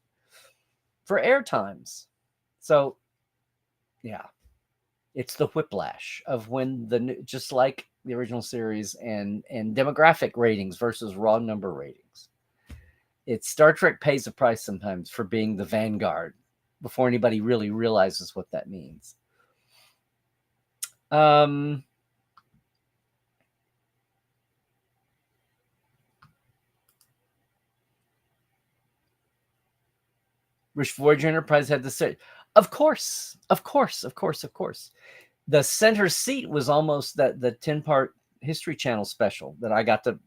for air times? So, yeah, it's the whiplash of when just like the original series and demographic ratings versus raw number ratings. It's Star Trek pays a price sometimes for being the vanguard before anybody really realizes what that means. Which Voyager Enterprise had to say, of course. The center seat was almost the 10-part History Channel special that I got to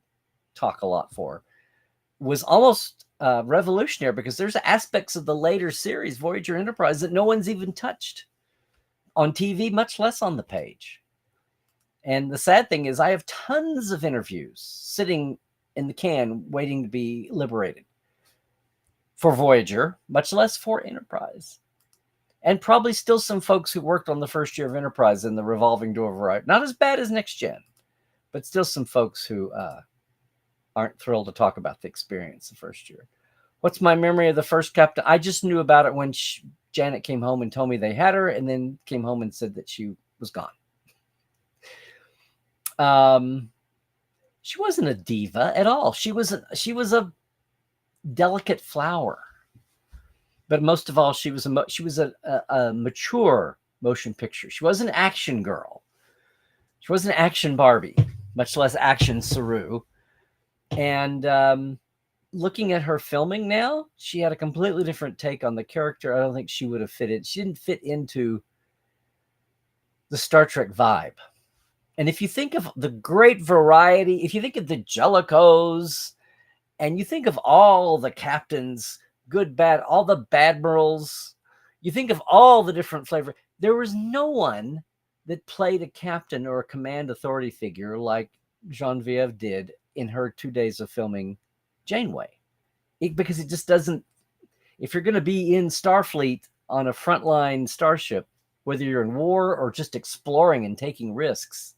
talk a lot for. Was almost revolutionary because there's aspects of the later series, Voyager Enterprise, that no one's even touched on TV, much less on the page. And the sad thing is I have tons of interviews sitting in the can waiting to be liberated for Voyager, much less for Enterprise. And probably still some folks who worked on the first year of Enterprise in the revolving door variety. Not as bad as Next Gen, but still some folks who aren't thrilled to talk about the experience the first year. What's my memory of the first captain? I just knew about it when Janet came home and told me they had her, and then came home and said that she was gone. She wasn't a diva at all. She was a delicate flower. But most of all, she was a mature motion picture. She was an action girl. She was an action Barbie, much less action Saru. And looking at her filming now, she had a completely different take on the character. I don't think she would have fitted. She didn't fit into the Star Trek vibe. And if you think of the great variety, if you think of the Jellicos, and you think of all the captains, good, bad, all the Badmirals, you think of all the different flavors, there was no one that played a captain or a command authority figure like Genevieve did in her 2 days of filming Janeway. Because it just doesn't, if you're going to be in Starfleet on a frontline starship, whether you're in war or just exploring and taking risks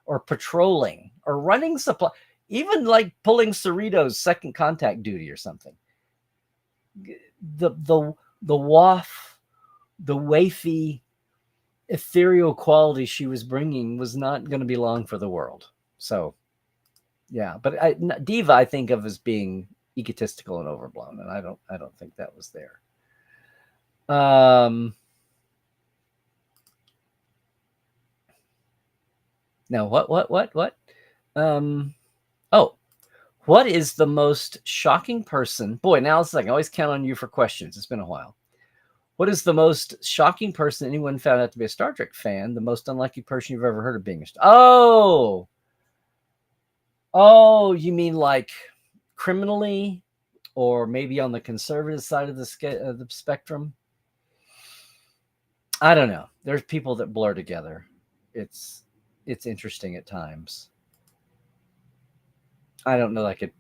or patrolling or running supply, even like pulling Cerritos second contact duty or something, the wafy, ethereal quality she was bringing was not going to be long for the world. So, yeah, but diva I think of as being egotistical and overblown, and I don't think that was there. Now what? What is the most shocking person? Boy, now it's like I always count on you for questions. It's been a while. What is the most shocking person anyone found out to be a Star Trek fan? The most unlucky person you've ever heard of being a Star? Oh, you mean like criminally, or maybe on the conservative side of the spectrum? I don't know. There's people that blur together. It's interesting at times. I don't know that I could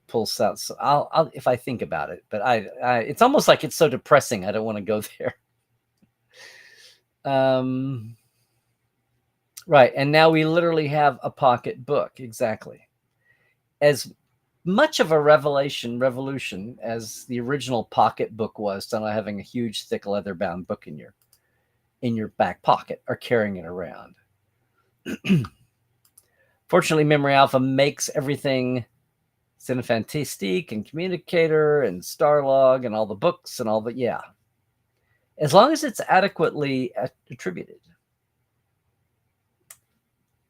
pull out. So I'll if I think about it, but I it's almost like it's so depressing. I don't want to go there. Right. And now we literally have a pocket book. Exactly. As much of a revolution as the original pocket book was, to not having a huge, thick, leather-bound book in your back pocket or carrying it around. Fortunately, Memory Alpha makes everything Cinefantastique and Communicator and Starlog and all the books and all the, yeah. As long as it's adequately attributed.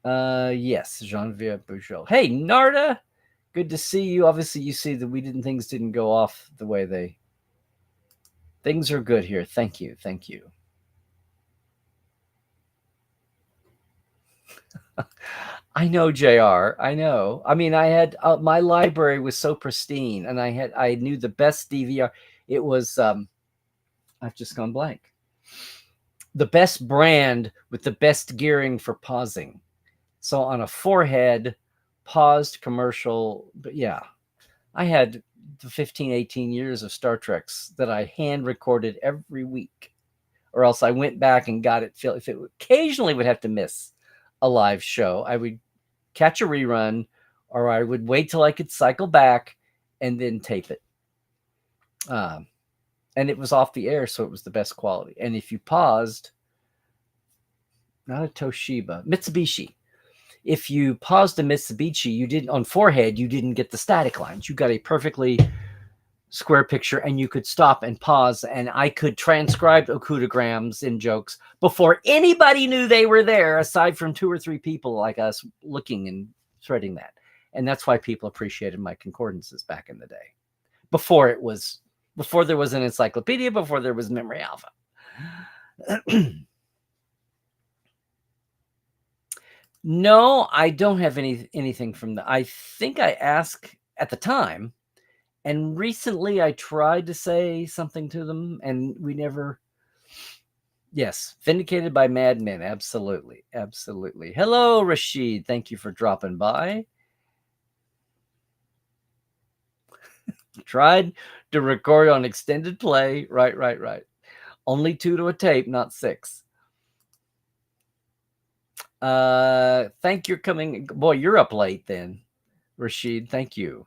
Yes, Genevieve Bugeaud. Hey, Narda, good to see you. Obviously, you see that things didn't go off the way things are good here. Thank you. I know, JR. I know. I mean, I had my library was so pristine, and I knew the best DVR. It was I've just gone blank. The best brand with the best gearing for pausing. So on a forehead, paused commercial. But yeah, I had the 15, 18 years of Star Treks that I hand recorded every week, or else I went back and got it. If it occasionally would have to miss a live show, I would catch a rerun, or I would wait till I could cycle back and then tape it. And it was off the air, so it was the best quality. And if you paused, not a Toshiba, Mitsubishi. If you paused a Mitsubishi, you didn't on forehead, you didn't get the static lines. You got a perfectly square picture, and you could stop and pause, and I could transcribe okudograms in jokes before anybody knew they were there, aside from 2 or 3 people like us looking and threading that. And that's why people appreciated my concordances back in the day, before it was before there was an encyclopedia, before there was Memory Alpha. No, I don't have anything from the. I think I asked at the time, and recently I tried to say something to them, and we never. Yes, vindicated by Mad Men. Absolutely, absolutely. Hello, Rashid. Thank you for dropping by. Tried to record on extended play. Right. Only 2 to a tape, not 6. Thank you for coming. Boy, you're up late then, Rashid. Thank you.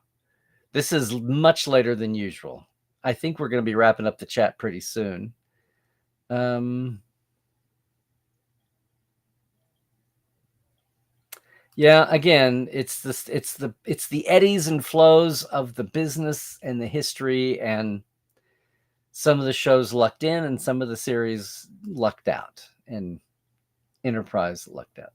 This is much later than usual. I think we're going to be wrapping up the chat pretty soon. Yeah, again, it's the eddies and flows of the business and the history, and some of the shows lucked in and some of the series lucked out, and Enterprise lucked out.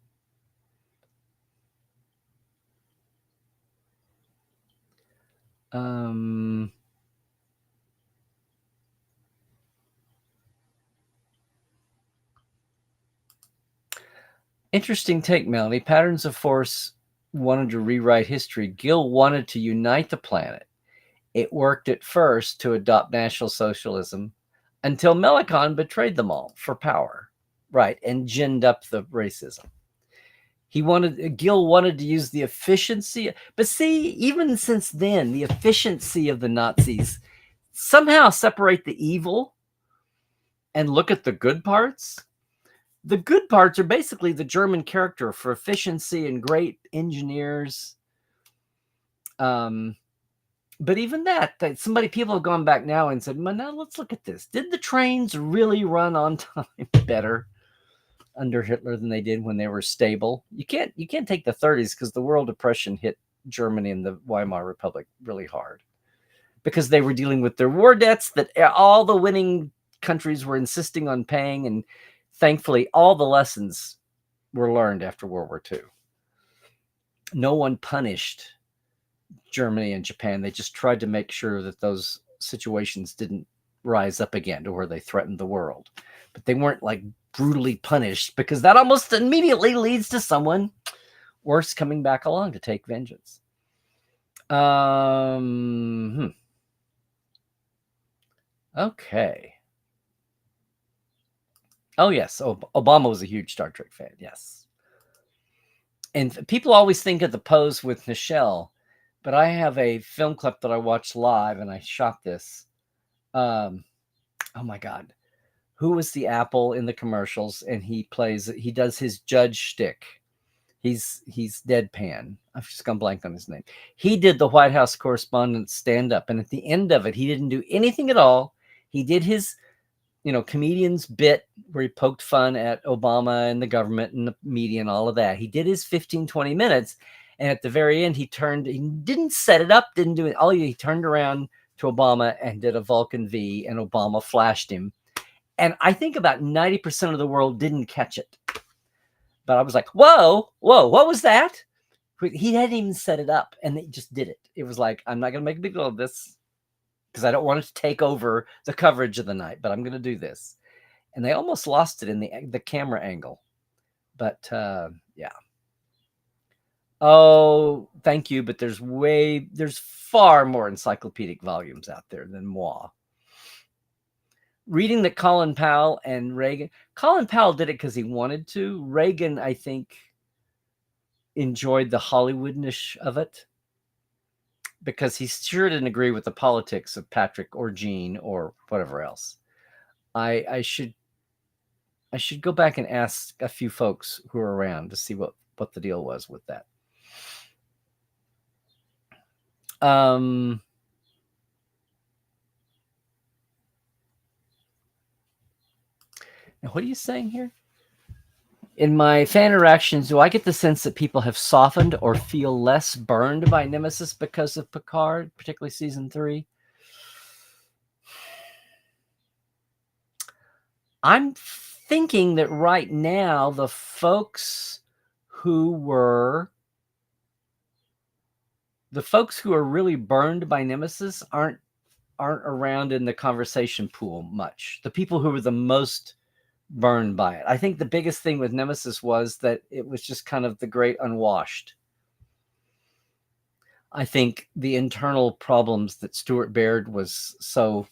Interesting take, Melanie. Patterns of Force wanted to rewrite history. Gil wanted to unite the planet. It worked at first to adopt National Socialism until Melicon betrayed them all for power, right, and ginned up the racism. Gil wanted to use the efficiency, but see, even since then, the efficiency of the Nazis somehow separate the evil and look at the good parts. The good parts are basically the German character for efficiency and great engineers. But even that people have gone back now and said, well, now let's look at this. Did the trains really run on time better under Hitler than they did when they were stable? You can't take the 30s because the world depression hit Germany and the Weimar Republic really hard because they were dealing with their war debts that all the winning countries were insisting on paying, and thankfully all the lessons were learned after World War II. No one punished Germany and Japan. They just tried to make sure that those situations didn't rise up again to where they threatened the world. But they weren't like brutally punished, because that almost immediately leads to someone worse coming back along to take vengeance. Okay. Oh, yes. Obama was a huge Star Trek fan. Yes. And people always think of the pose with Nichelle, but I have a film clip that I watched live, and I shot this. Oh my God. Who was the Apple in the commercials? And he does his judge shtick. He's deadpan. I've just gone blank on his name. He did the White House correspondent stand up, and at the end of it, he didn't do anything at all. He did his, comedian's bit where he poked fun at Obama and the government and the media and all of that. He did his 15-20 minutes, and at the very end, he didn't set it up, didn't do it. He turned around to Obama and did a Vulcan V, and Obama flashed him. And I think about 90% of the world didn't catch it. But I was like, whoa, what was that? He hadn't even set it up, and they just did it. It was like, I'm not going to make a big deal of this because I don't want it to take over the coverage of the night, but I'm going to do this. And they almost lost it in the camera angle. But yeah. Oh, thank you. But there's far more encyclopedic volumes out there than moi. Reading that Colin Powell and Reagan. Colin Powell did it because he wanted to. Reagan, I think, enjoyed the Hollywoodness of it because he sure didn't agree with the politics of Patrick or Gene or whatever else. I should go back and ask a few folks who are around to see what the deal was with that. Now, what are you saying here? In my fan interactions, do I get the sense that people have softened or feel less burned by Nemesis because of Picard, particularly season 3? I'm thinking that right now, the folks who are really burned by Nemesis aren't aren't around in the conversation pool much. The people who were the most burned by it. I think the biggest thing with Nemesis was that it was just kind of the great unwashed. I think the internal problems that Stuart Baird was so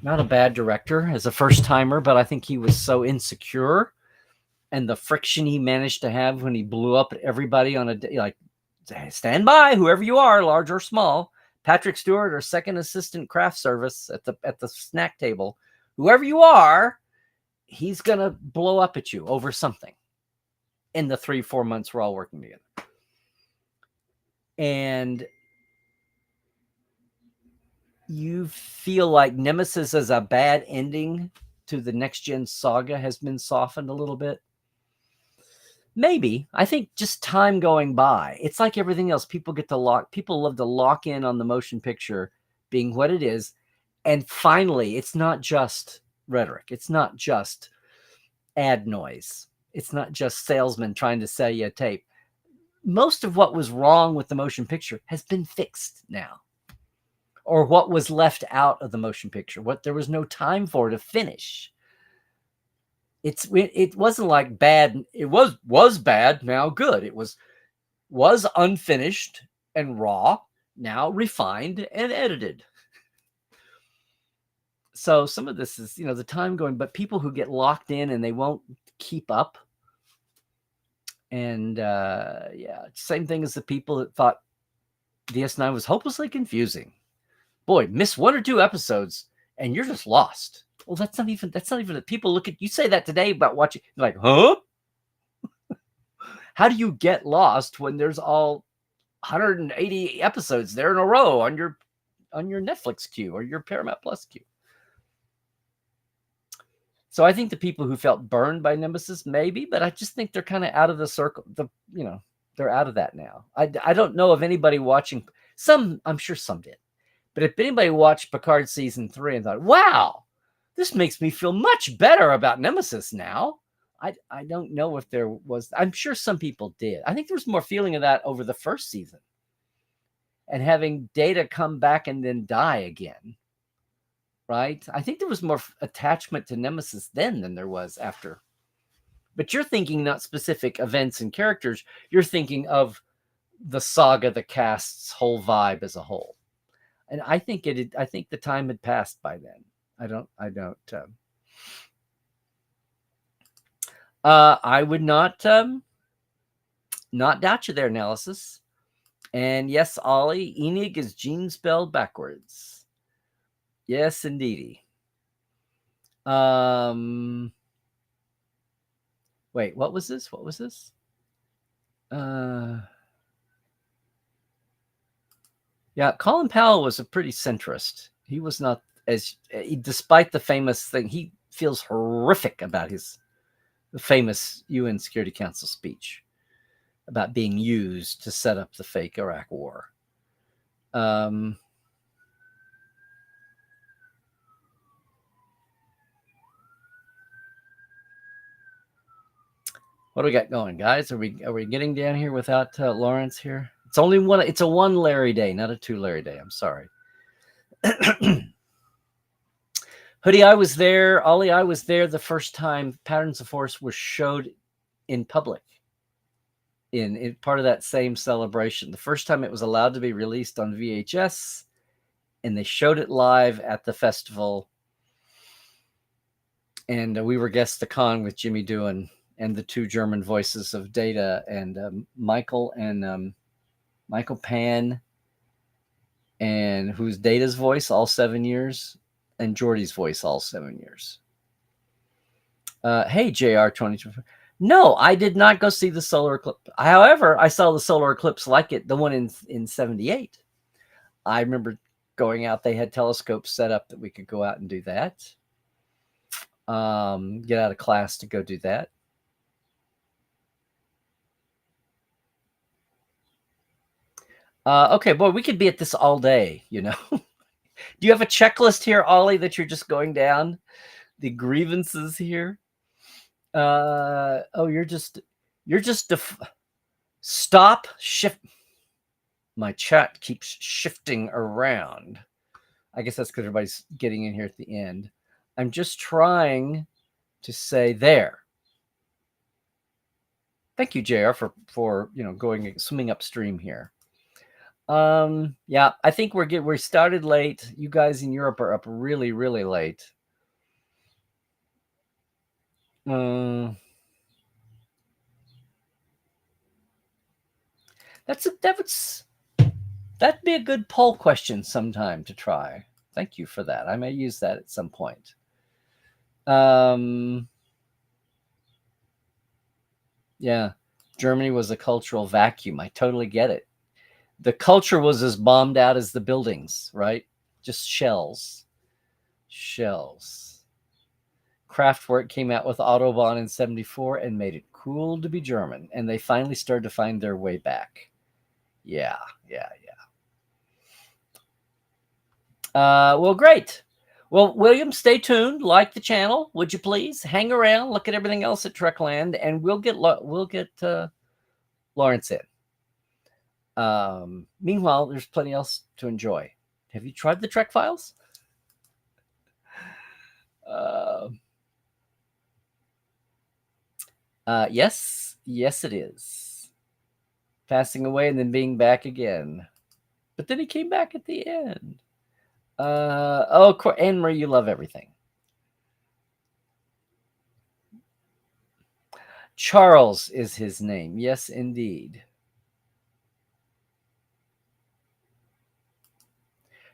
not a bad director as a first timer, but I think he was so insecure, and the friction he managed to have when he blew up at everybody on a day, like, stand by, whoever you are, large or small, Patrick Stewart or second assistant craft service at the snack table, whoever you are, he's gonna blow up at you over something in the 3-4 months we're all working together. And you feel like Nemesis as a bad ending to the next gen saga has been softened a little bit. Maybe. I think just time going by. It's like everything else. People love to lock in on the motion picture being what it is. And finally, it's not just rhetoric. It's not just ad noise. It's not just salesmen trying to sell you a tape. Most of what was wrong with the motion picture has been fixed now. Or what was left out of the motion picture, what there was no time for to finish. It wasn't like bad. It was bad, now good. It was unfinished and raw, now refined and edited. So some of this is, the time going, but people who get locked in and they won't keep up. And same thing as the people that thought DS9 was hopelessly confusing. Boy, miss 1 or 2 episodes and you're just lost. Well, that's not even that people look at you say that today about watching, like, huh? How do you get lost when there's all 180 episodes there in a row on your Netflix queue or your Paramount Plus queue? So I think the people who felt burned by Nemesis, maybe, but I just think they're kind of out of the circle. They're out of that now. I don't know of anybody watching. Some, I'm sure some did. But if anybody watched Picard season 3 and thought, wow, this makes me feel much better about Nemesis now, I don't know if there was. I'm sure some people did. I think there was more feeling of that over the first season. And having Data come back and then die again, right? I think there was more attachment to Nemesis then than there was after. But you're thinking not specific events and characters. You're thinking of the saga, the cast's whole vibe as a whole. And I think the time had passed by then. I would not doubt you there, Analysis. And yes, Ollie, Enig is Gene spelled backwards. Yes, indeedy. Wait, what was this? Yeah, Colin Powell was a pretty centrist. He was not despite the famous thing, he feels horrific about the famous UN Security Council speech about being used to set up the fake Iraq war. What do we got going, guys? Are we getting down here without Lawrence here? It's only one. It's a 1 Larry day, not a 2 Larry day. I'm sorry. Hoodie, I was there. Ollie, I was there the first time Patterns of Force was showed in public. In part of that same celebration. The first time it was allowed to be released on VHS, and they showed it live at the festival. And we were guests to con with Jimmy Doohan and the 2 German voices of Data and Michael Pan, and who's Data's voice all 7 years, and Geordie's voice all 7 years. Hey, JR 2024. No, I did not go see the solar eclipse. However, I saw the solar eclipse like it, the one in 78. I remember going out. They had telescopes set up that we could go out and do that. Get out of class to go do that. Okay, boy, we could be at this all day, Do you have a checklist here, Ollie, that you're just going down? The grievances here? You're just stop shift. My chat keeps shifting around. I guess that's because everybody's getting in here at the end. I'm just trying to say there. Thank you, JR, for going swimming upstream here. Yeah, I think we started late. You guys in Europe are up really, really late. That'd be a good poll question sometime to try. Thank you for that. I may use that at some point. Yeah, Germany was a cultural vacuum. I totally get it. The culture was as bombed out as the buildings, right? Just shells. Kraftwerk came out with Autobahn in 74 and made it cool to be German. And they finally started to find their way back. Yeah. Well, great. Well, William, stay tuned. Like the channel, would you please? Hang around, look at everything else at Trekland, and we'll get Lawrence in. Meanwhile, there's plenty else to enjoy. Have you tried the Trek Files? Yes, it is. Passing away and then being back again. But then he came back at the end. Anne-Marie, you love everything. Charles is his name. Yes, indeed.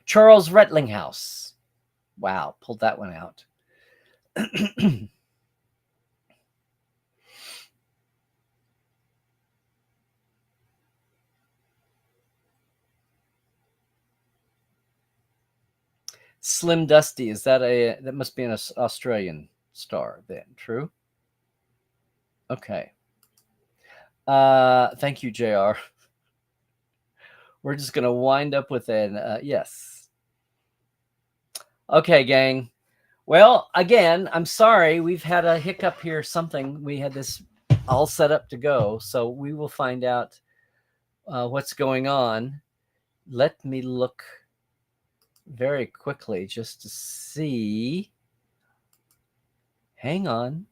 Charles Rettlinghouse. Wow, pulled that one out. Slim Dusty, that must be an Australian star then, true? Okay. Thank you, JR. We're just going to wind up with an yes. Okay, gang. Well, again, I'm sorry. We've had a hiccup here, something. We had this all set up to go, so we will find out what's going on. Let me look very quickly just to see. Hang on.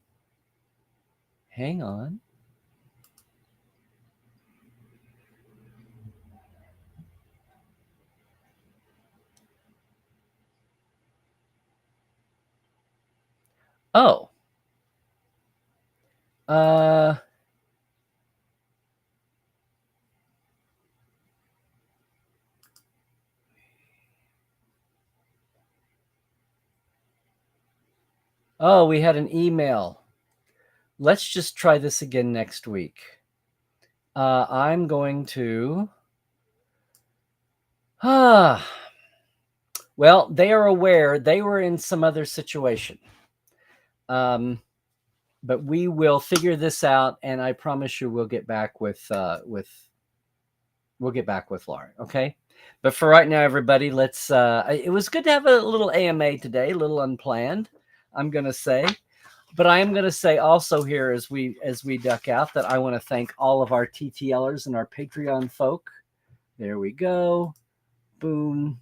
Oh. Oh, we had an email. Let's just try this again next week. I'm going to... Well, they are aware. They were in some other situation. But we will figure this out, and I promise you we'll get back with Lauren, okay? But for right now, everybody, let's it was good to have a little AMA today, a little unplanned, I'm gonna say. But I am gonna say also here as we duck out that I want to thank all of our TTLers and our Patreon folk. There we go. Boom.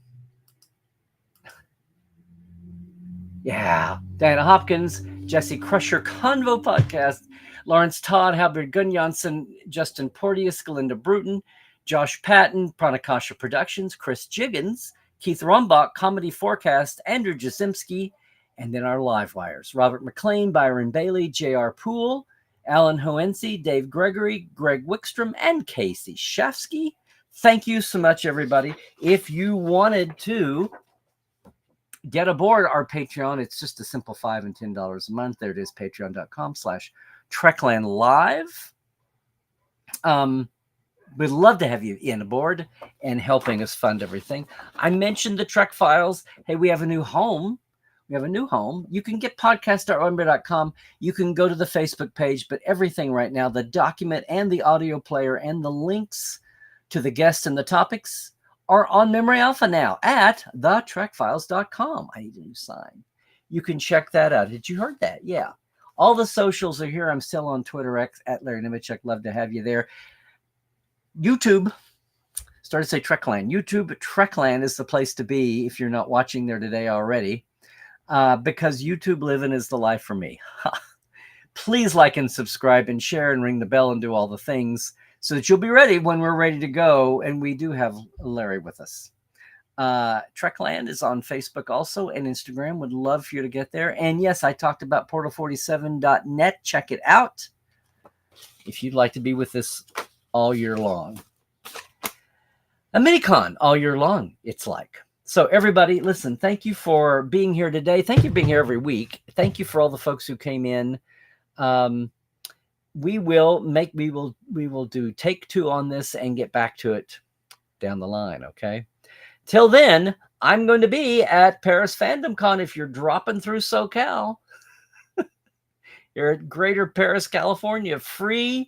Yeah. Diana Hopkins, Jesse Crusher, Convo Podcast, Lawrence Todd, Halbert Gunjansson, Justin Porteous, Galinda Bruton, Josh Patton, Pranakasha Productions, Chris Jiggins, Keith Rombach, Comedy Forecast, Andrew Jasimski, and then our live wires, Robert McLean, Byron Bailey, J.R. Poole, Alan Hoensi, Dave Gregory, Greg Wickstrom, and Casey Shafsky. Thank you so much, everybody. If you wanted to get aboard our Patreon, it's just a simple $5 and $10 a month. There it is, patreon.com/TreklandLive. We'd love to have you in aboard and helping us fund everything. I mentioned the Trek Files. Hey, we have a new home. You can get podcast.rumble.com. You can go to the Facebook page, but everything right now, the document and the audio player and the links to the guests and the topics are on Memory Alpha now at thetrekfiles.com. I need a new sign. You can check that out. Did you heard that? Yeah. All the socials are here. I'm still on Twitter, X at Larry Nemechek. Love to have you there. YouTube. Started to say Trekland. YouTube Trekland is the place to be if you're not watching there today already, because YouTube living is the life for me. Please like and subscribe and share and ring the bell and do all the things so that you'll be ready when we're ready to go. And we do have Larry with us. Trekland is on Facebook also and Instagram. Would love for you to get there. And yes, I talked about portal47.net. Check it out if you'd like to be with us all year long. A mini-con all year long, it's like. So everybody, listen, thank you for being here today. Thank you for being here every week. Thank you for all the folks who came in. We will do take 2 on this and get back to it down the line. Okay. Till then, I'm going to be at Paris Fandom Con. If you're dropping through SoCal, you're at Greater Paris, California, a free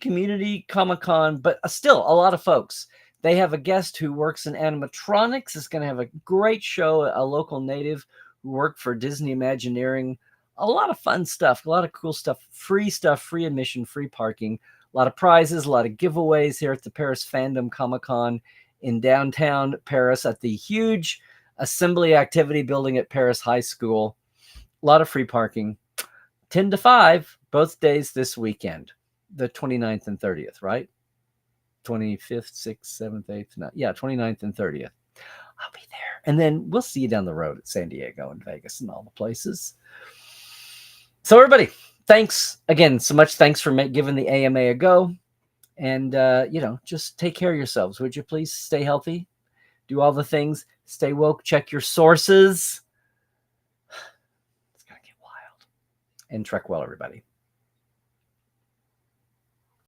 community Comic-Con, but still a lot of folks. They have a guest who works in animatronics. It's going to have a great show, a local native who worked for Disney Imagineering. A lot of fun stuff, a lot of cool stuff, free admission, free parking, a lot of prizes, a lot of giveaways here at the Paris Fandom Comic-Con in downtown Paris at the huge assembly activity building at Paris High School. A lot of free parking. 10 to 5, both days this weekend, the 29th and 30th, right? 25th, 6th, 7th, 8th, 9th. Yeah, 29th and 30th. I'll be there. And then we'll see you down the road at San Diego and Vegas and all the places. So everybody, thanks again so much. Thanks for giving the AMA a go. And, just take care of yourselves. Would you please stay healthy? Do all the things. Stay woke. Check your sources. It's going to get wild. And trek well, everybody.